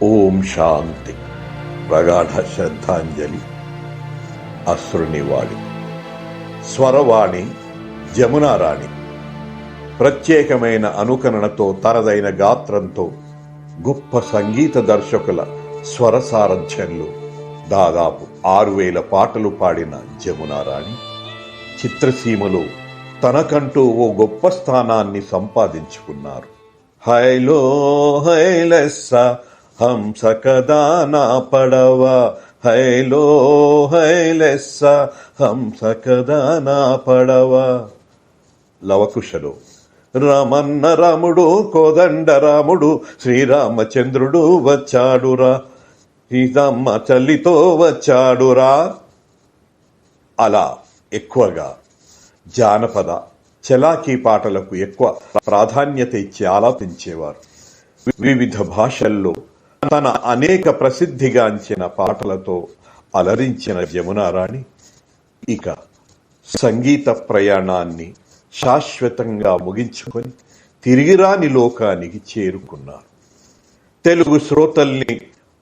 ఓం శాంతి. ప్రగాఢ శ్రద్ధాంజలి. అశ్రునివాడి. స్వరవాణి జమునారాణి. ప్రత్యేకమైన అనుకరణతో తనదైన గాత్రంతో గొప్ప సంగీత దర్శకుల స్వర సారథ్యంలో దాదాపు 6000 పాటలు పాడిన జమునారాణి చిత్రసీమలో తనకంటూ ఓ గొప్ప స్థానాన్ని సంపాదించుకున్నారు. హైలో హైలెస్స హంస కదా నా పడవ, హైలో హైలెస్స హంస కదా నా పడవ. లవకుశలో రామన్న రాముడు కోదండ రాముడు శ్రీరామచంద్రుడు వచ్చాడురా, సీతమ్మ తల్లితో వచ్చాడురా. అలా ఎక్కువగా జానపద చలాకీ పాటలకు ఎక్కువ ప్రాధాన్యత ఇచ్చి ఆలాపించేవారు. వివిధ భాషల్లో తన అనేక ప్రసిద్ధిగాంచిన పాటలతో అలరించిన జమునారాణి ఇక సంగీత ప్రయాణాన్ని శాశ్వతంగా ముగించుకొని తిరిగిరాని లోకానికి చేరుకున్నారు. తెలుగు శ్రోతల్ని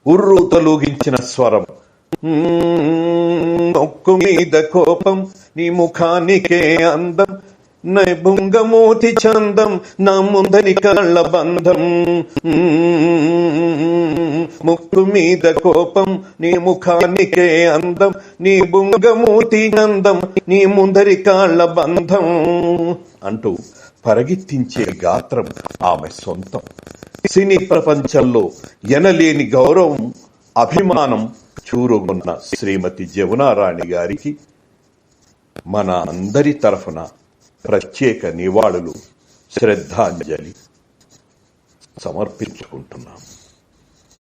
ఉర్రు తొలగించిన స్వరం. నొక్కు మీద కోపం నీ ముఖానికే అందం, బుంగమూతి చందం నా ముందరి కళ్ళ బంధం. ముక్కు మీద కోపం నీ ముఖానికే అందం, నీ బుంగమూతి అందం నీ ముందరి కాళ్ళ బంధం అంటూ పరిగెత్తించే గాత్రం ఆమె సొంతం. సినీ ప్రపంచంలో ఎనలేని గౌరవం అభిమానం చూరుగున్న శ్రీమతి జమునారాణి గారికి మన అందరి తరఫున ప్రత్యేక నివాళులు, శ్రద్ధాంజలి సమర్పించుకుంటున్నాం.